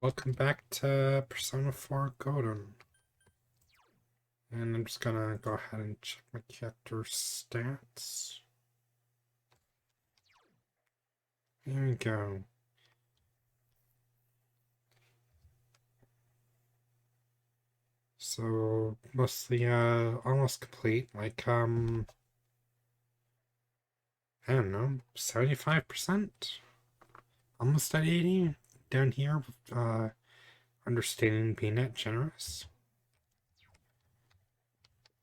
Welcome back to Persona 4 Golden. And I'm just gonna go ahead and check my character stats. Here we go. So, mostly, almost complete. I don't know, 75%? Almost at 80? Down here, understanding being that generous.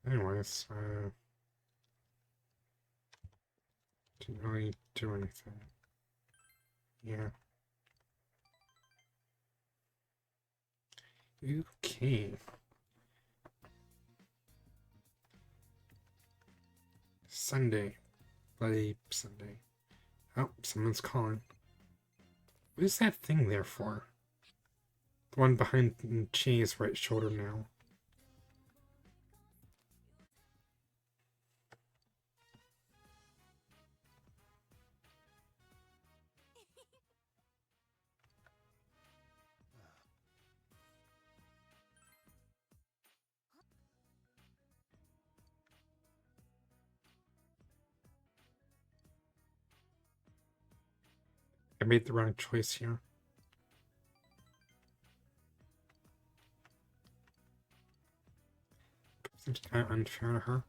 Anyways, didn't really do anything. Yeah. Okay. Sunday. Bloody Sunday. Oh, someone's calling. What is that thing there for? The one behind Chi's right shoulder now. I made the wrong choice here. Seems kind of unfair to her.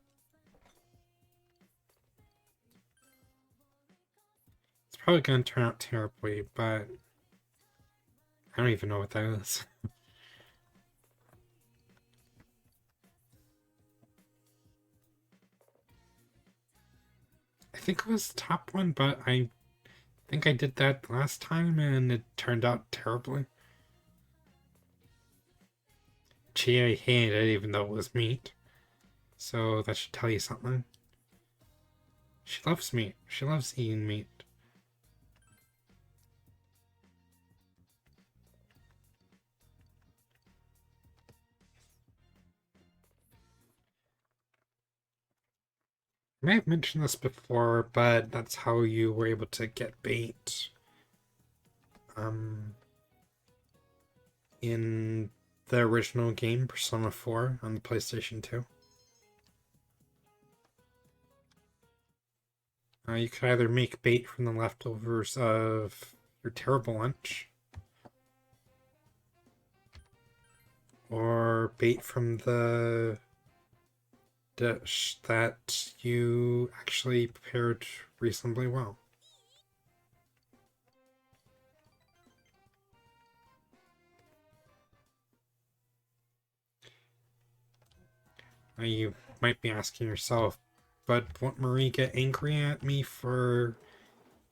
It's probably going to turn out terribly, but I don't even know what that is. I think it was the top one, but I think I did that last time and it turned out terribly. Chia hated it even though it was meat. So that should tell you something. She loves meat. She loves eating meat. I may have mentioned this before, but that's how you were able to get bait. In the original game, Persona 4, on the PlayStation 2. You could either make bait from the leftovers of your terrible lunch, or bait from the dish that you actually prepared reasonably well. You might be asking yourself, but won't Marie get angry at me for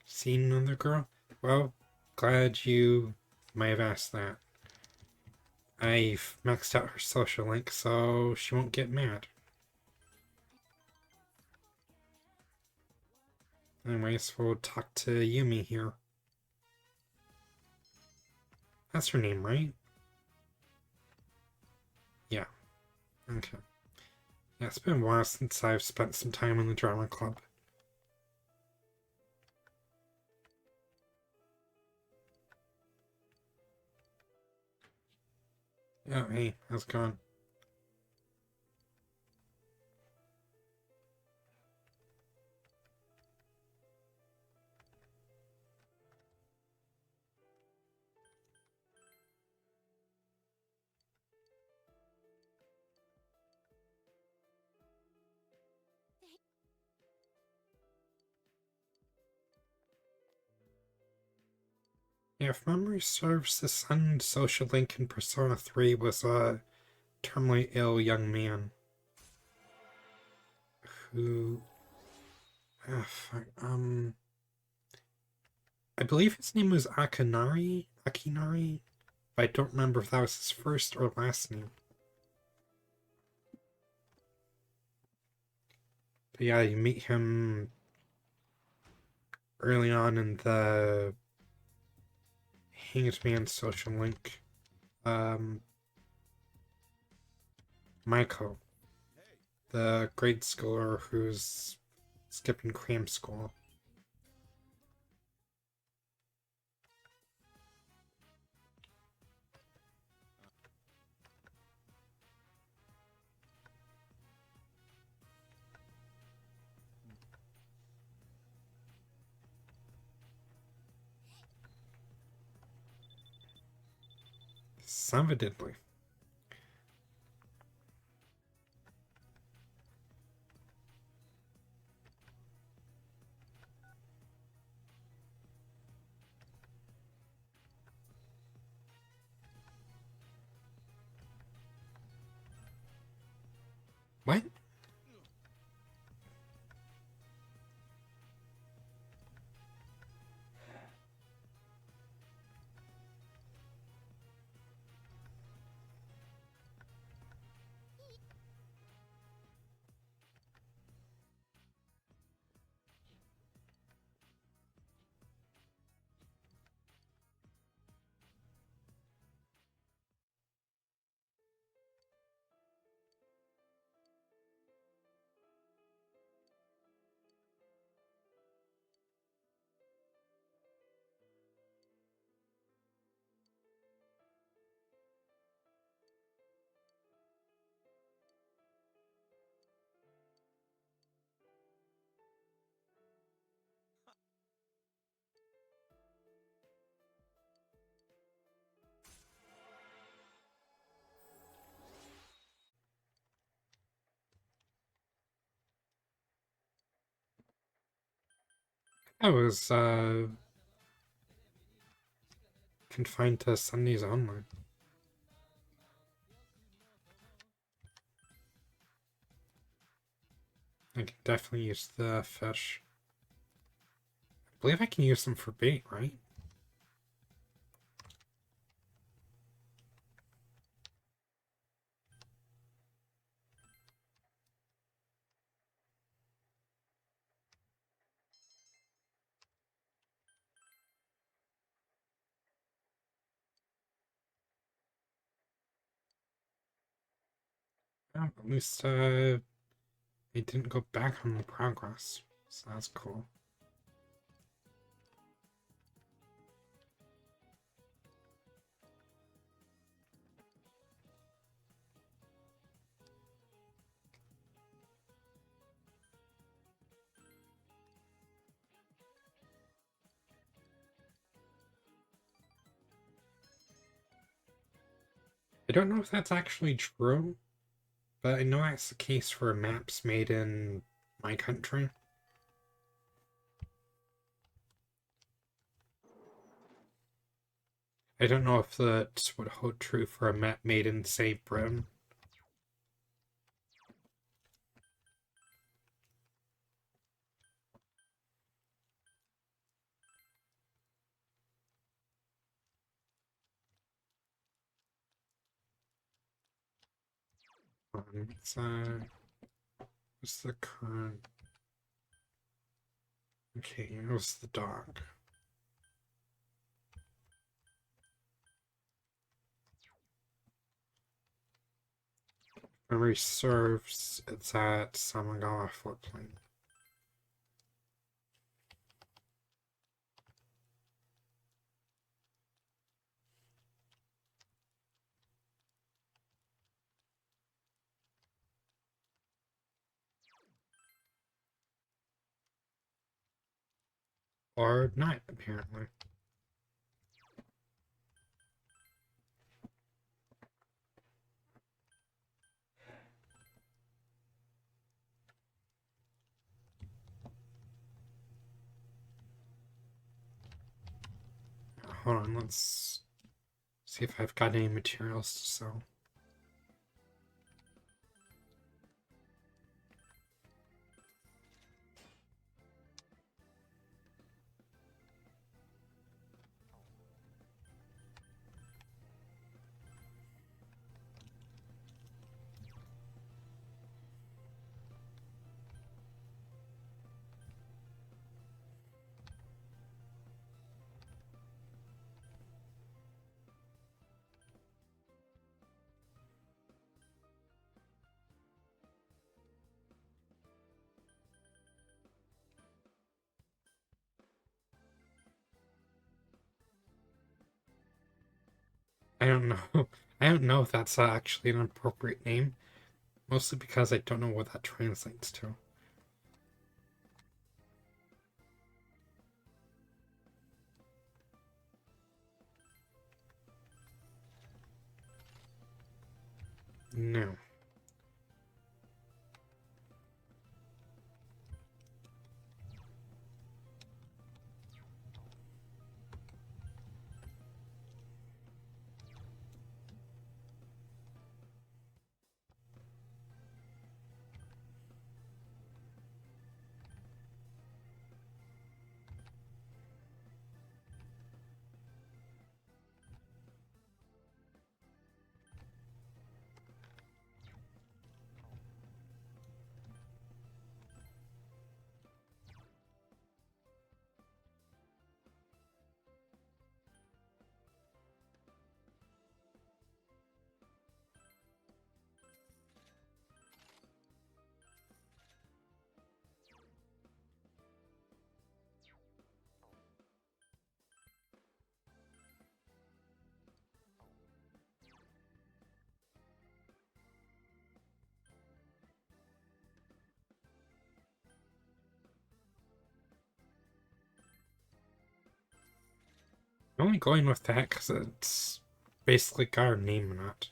seeing another girl? Well, glad you might have asked that. I've maxed out her social link, so she won't get mad. Anyways, we'll talk to Yumi here. That's her name, right? Yeah. Okay. Yeah, it's been a while since I've spent some time in the drama club. Oh, hey, how's it going? Yeah, if memory serves, the sun social link in Persona 3 was a terminally ill young man who. Fuck, I believe his name was Akinari, but I don't remember if that was his first or last name. But yeah, you meet him early on in the Hanged Man social link. Maiko, the grade schooler who's skipping cram school. Evidently. What? I was confined to Sundays only. I can definitely use the fish. I believe I can use them for bait, right? Oh, at least it didn't go back on the progress, so that's cool. I don't know if that's actually true, but I know that's the case for maps made in my country. I don't know if that would hold true for a map made in, say, Britain. It's, what's the current? Okay, here's the dock. Memory serves, it's at Samagawa floodplain. Or not, apparently. Hold on, let's see if I've got any materials to sell. I don't know. I don't know if that's actually an appropriate name, mostly because I don't know what that translates to. No. I'm only going with that because it's basically got our name in it.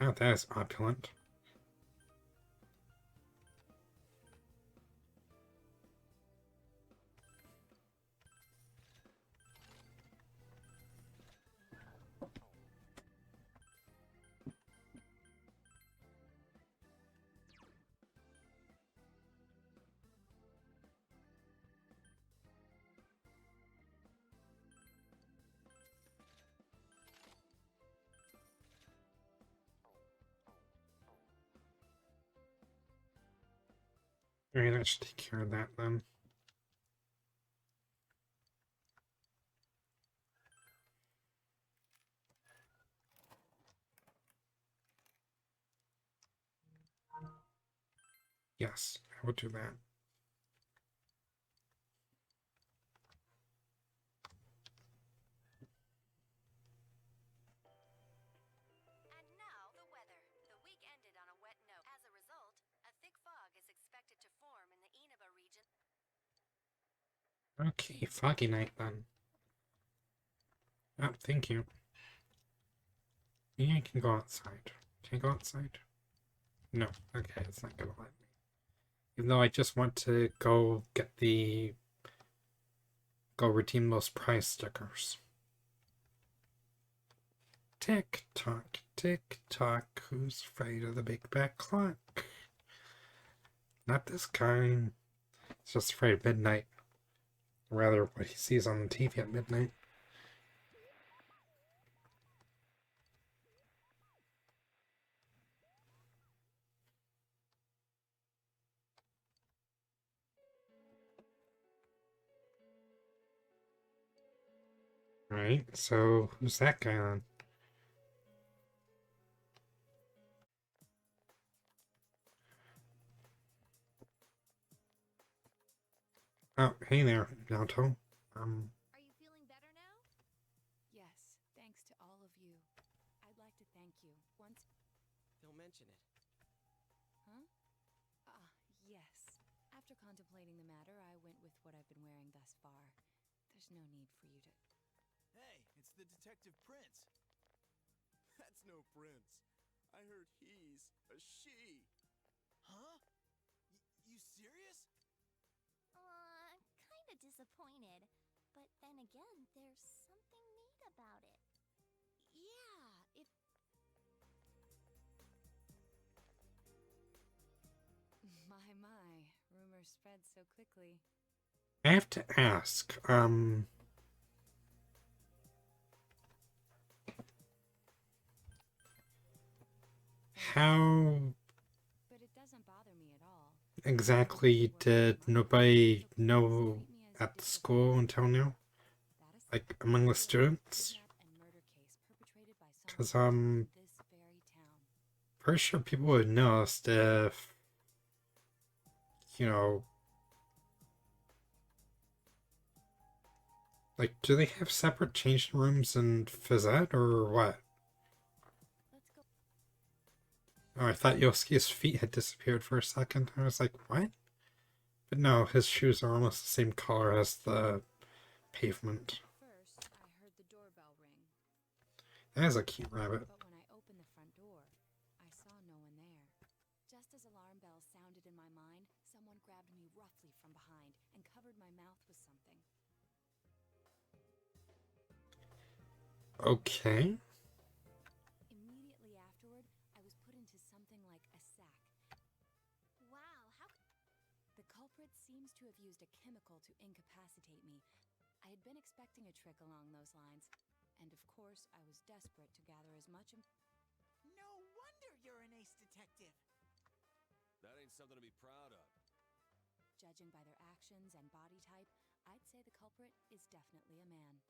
Oh, that is opulent. Alright, that should take care of that then. Yes, I will do that. And now the weather. The week ended on a wet note. As a result, a thick fog is expected to form in the Inaba region. Okay, foggy night then. Oh, thank you. Maybe I can go outside. Can I go outside? No. Okay, it's not gonna let me. Even though I just want to go get the... Go redeem those prize stickers. Tick tock, who's afraid of the big bad clock? Not this kind. He's just afraid of midnight. Or rather, what he sees on the TV at midnight. Right, so who's that guy on? Oh, hey there, Naoto. Are you feeling better now? Yes, thanks to all of you. I'd like to thank you. Once... Don't mention it. Huh? Yes. After contemplating the matter, I went with what I've been wearing thus far. There's no need for you to... Hey, it's the Detective Prince. That's no prince. I heard he's a she. Huh? You serious? Kinda disappointed. But then again, there's something neat about it. Yeah, My, rumors spread so quickly. I have to ask, how But it doesn't bother me at all. exactly did nobody know at the school until now? Like, among the students? Because, pretty sure people would have noticed if, you know, like, do they have separate changing rooms in Fizzette, or what? Let's go. Oh, I thought Yosuke's feet had disappeared for a second. I was like, what? But no, his shoes are almost the same color as the pavement. First, I heard the doorbell ring, That is a cute rabbit. but when I opened the front door, I saw no one there. Just as alarm bells sounded in my mind, someone grabbed me roughly from behind and covered my mouth with something. Okay. Immediately afterward, I was put into something like a sack. Wow, how The culprit seems to have used a chemical to incapacitate me. I had been expecting a trick along those lines, and of course, I was desperate to gather as much No wonder you're an ace detective. That ain't something to be proud of. judging by their actions and body type. I'd say the culprit is definitely a man.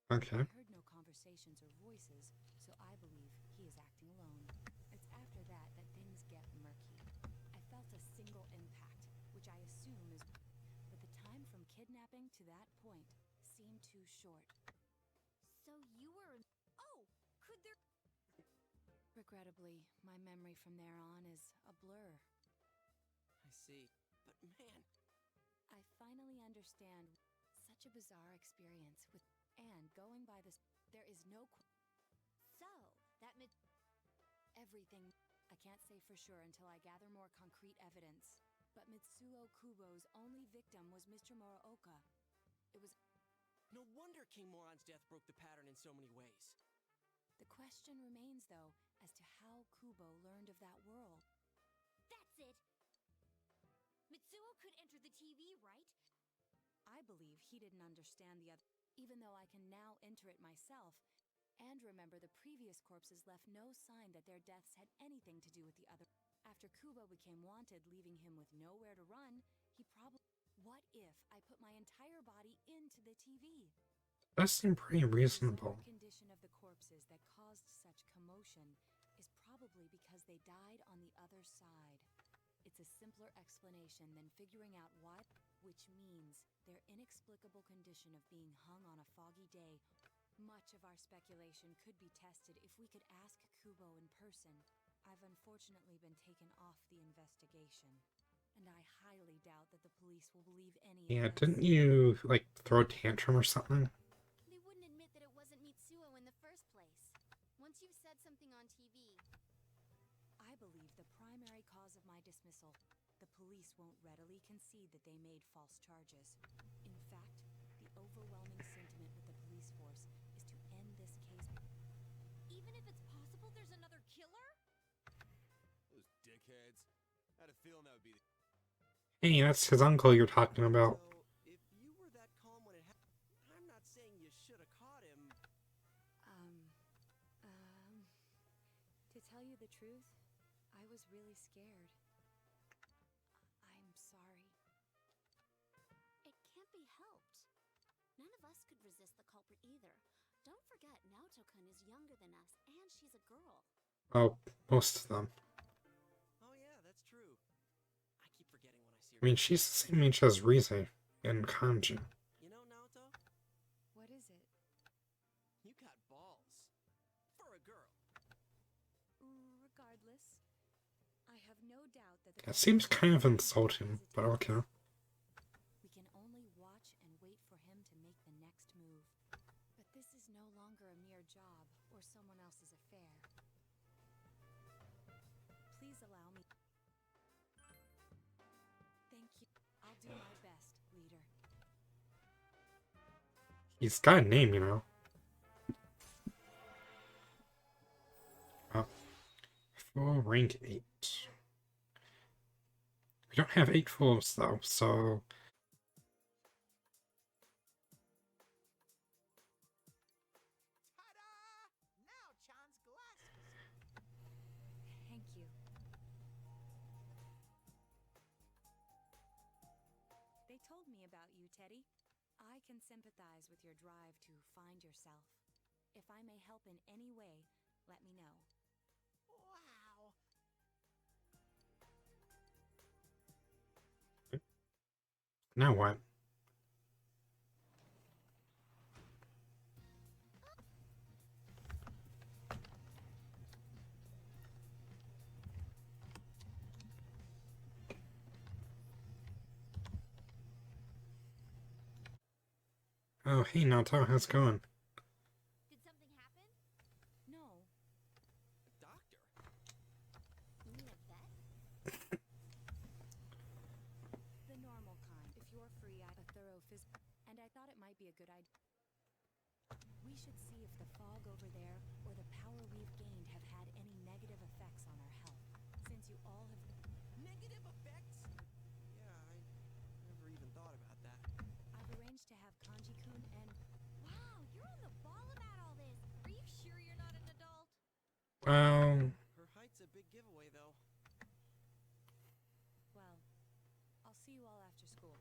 Okay. I heard no conversations or voices, so I believe he is acting alone. It's after that that things get murky. I felt a single impact, which I assume is. But the time from kidnapping to that point seemed too short. so you were Oh, could there Regrettably, my memory from there on is a blur. I see. But man, I finally understand such a bizarre experience with. And going by this, there is no. so that Everything. I can't say for sure until I gather more concrete evidence. But Mitsuo Kubo's only victim was Mr. Muraoka. It was. no wonder King Moron's death broke the pattern in so many ways. The question remains, though, as to how Kubo learned of that world. That's it. Mitsuo could enter the TV, right? I believe he didn't understand the other, even though I can now enter it myself. And remember, the previous corpses left no sign that their deaths had anything to do with the other. After Kubo became wanted, leaving him with nowhere to run, he probably. What if I put my entire body into the TV? That seemed pretty The reasonable. bizarre condition of the corpses that caused such commotion is probably because they died on the other side. It's a simpler explanation than figuring out why, which means their inexplicable condition of being hung on a foggy day. Much of our speculation could be tested if we could ask Kubo in person. I've unfortunately been taken off the investigation, and I highly doubt that the police will believe any Yeah, of this. didn't you, like, throw a tantrum or something? They wouldn't admit that it wasn't Mitsuo in the first place. Once you've said something on TV, I believe the primary cause of my dismissal. The police won't readily concede that they made false charges. In fact, the overwhelming sentiment with the police force is to end this case. even if it's possible there's another killer? Those dickheads. I had a feeling that would be the... Hey, that's his uncle you're talking about. So, if you were that calm when it happened, I'm not saying you should have caught him. To tell you the truth, I was really scared. I'm sorry. It can't be helped. None of us could resist the culprit either. Don't forget, Naoto-kun is younger than us, and she's a girl. Oh, most of them. Oh yeah, that's true. I keep forgetting when I see her. I mean, she's the same age as Rize and Kanji. You know, Naoto, What is it? you got balls. For a girl. Regardless, I have no doubt that the That seems culprit kind of has insulting, but okay. We can only watch and wait for him to make the next move. But this is no longer a mere job or someone else's affair. Please allow me. Thank you. I'll do my best, leader. He's got a name, you know. Full rank 8. We don't have 8 fulls though, so Ta-da! Now Chan's glasses. Thank you. They told me about you, Teddy. I can sympathize with your drive to find yourself. If I may help in any way, let me know. Wow. now what? Oh, hey Naoto, how's it going? Did something happen? No, A doctor? You mean a vet? the normal kind. If you're free, a thorough and I thought it might be a good idea. We should see if the fog over there or the power we've gained have had any negative effects on our health. Since you all have Negative effects? Yeah, I never even thought about that. I've arranged to have Kanji-kun and Wow, you're on the ball about all this. Are you sure you're not an adult? Well, Her height's a big giveaway, though. well, I'll see you all after school.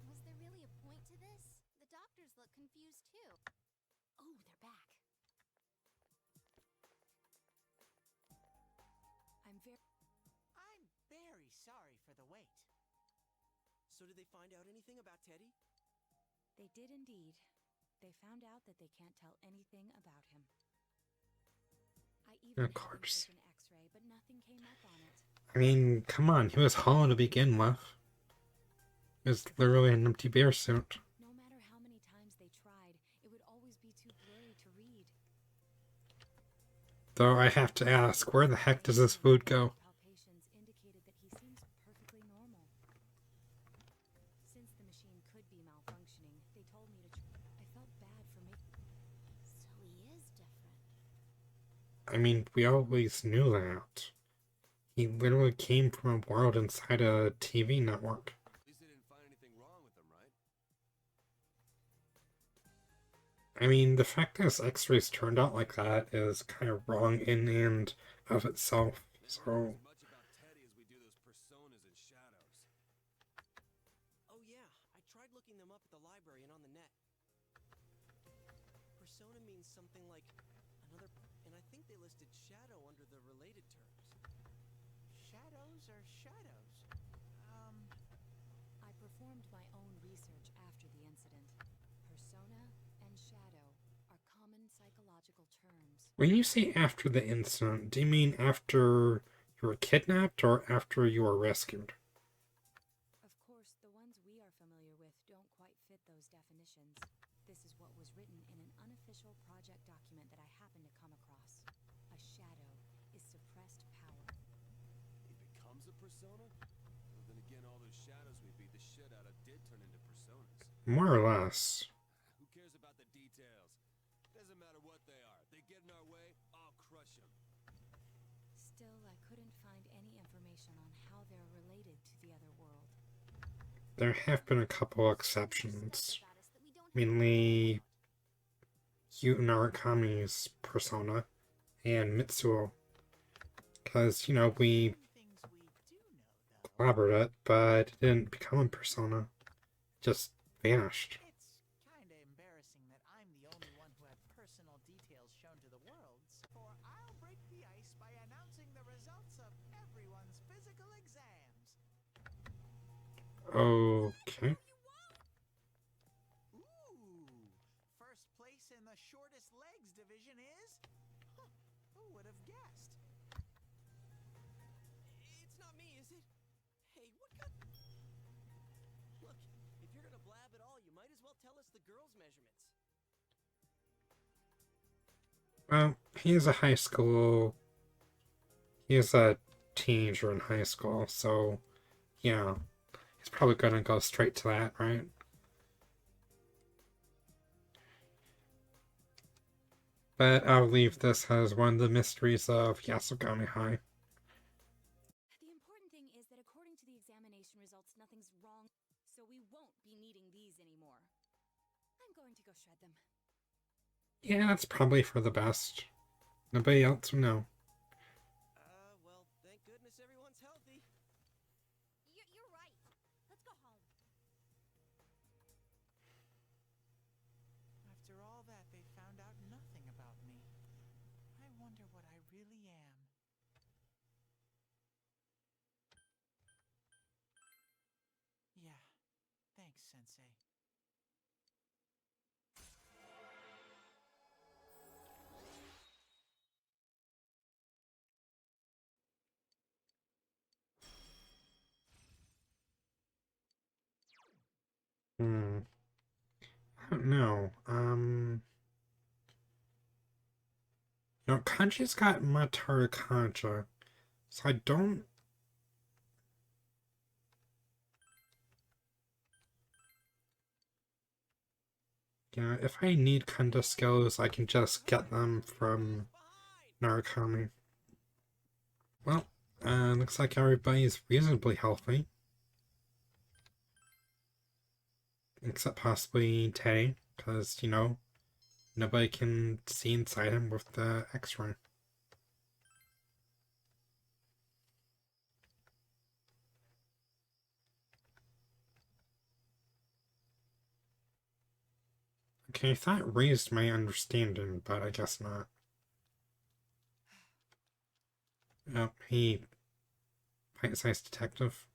Was there really a point to this? The doctors look confused too. Oh, they're back. I'm very I'm very sorry for the wait. So did they find out anything about Teddy? They did indeed. They found out that they can't tell anything about him. I even Of had him course. take an X-ray, but nothing came up on it. I mean, come on, he was hollow to begin with. It was literally an empty bear suit. No matter how many times they tried, it would always be too blurry to read. Though I have to ask, where the heck does this food go? Palpations indicated that he seems perfectly normal. Since the machine could be malfunctioning, they told me to I felt bad for making. So he is different. I mean, we always knew that. He literally came from a world inside a TV network. At least they didn't find anything wrong with him, right? I mean, the fact that his x-rays turned out like that is kind of wrong in and of itself, They don't know so... as much about Teddy as we do those personas and shadows. Oh yeah, I tried looking them up at the library and on the net. Persona means something like another, and I think they listed shadow under the related terms. Shadows are shadows. I performed my own research after the incident. Persona and shadow are common psychological terms. When you say after the incident, do you mean after you were kidnapped or after you were rescued? Of course, the ones we are familiar with don't quite fit those definitions. This is what was written in an unofficial project document that I happened to come across. A shadow is suppressed power. He becomes a persona? Well, then again, all those shadows we beat the shit out of did turn into personas. More or less. Who cares about the details? Doesn't matter what they are. They get in our way, I'll crush them. Still, I couldn't find any information on how they're related to the other world. There have been a couple exceptions. About us that we don't have Mainly Yuta Narakami's persona and Mitsuo. Because, you know, we Some things we do know, though. collaborated it, but it didn't become a persona. It just vanished. It's kinda embarrassing that I'm the only one who had personal details shown to the world. For I'll break the ice by announcing the results of everyone's physical exams. Okay. Ooh! First place in the shortest legs division is... Huh, who would have guessed? It's not me, is it? Hey, what kind... Look, if you're gonna blab at all, you might as well tell us the girls' measurements. Well, he's a high school... He's a teenager in high school, so... Yeah. He's probably gonna go straight to that, right? But I'll leave this as one of the mysteries of Yasogami High. The important thing is that according to the examination results, nothing's wrong, so we won't be needing these anymore. I'm going to go shred them. Yeah, that's probably for the best. Nobody else will know. Well, thank goodness everyone's healthy. You're right. Let's go home. After all that, they found out nothing about me. I wonder what I really am. Yeah, thanks, Sensei. I don't know. No, Kanji's got Mataru Kanja, so I don't. Yeah, if I need Kanda skills, I can just get them from Narukami. Well, looks like everybody's reasonably healthy. Except possibly Teddy, because, you know, nobody can see inside him with the X-ray. Okay, that raised my understanding, but I guess not. Oh, he... Bite-sized detective.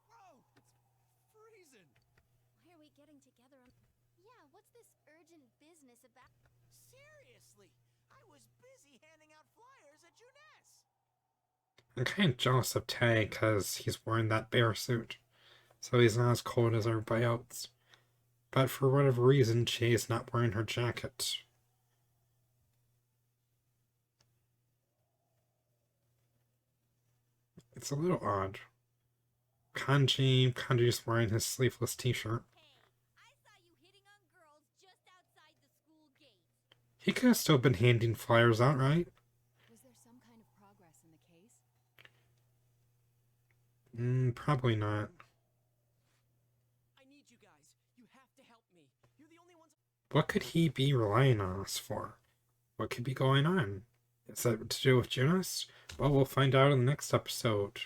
Whoa, it's freezing. Why are we getting together? Yeah, what's this urgent business about? Seriously, I was busy handing out flyers at Juness. I'm kind of jealous of Tay because he's wearing that bear suit, so he's not as cold as everybody else. But for whatever reason, she's not wearing her jacket. It's a little odd. Kanji's wearing his sleeveless t-shirt. Hey, I saw you hitting on girls just outside the school gate. He could have still been handing flyers out, right? Was there some kind of progress in the case? Probably not. I need you guys. You have to help me. You're the only ones. What could he be relying on us for? What could be going on? Is that to do with Juness? Well, we'll find out in the next episode.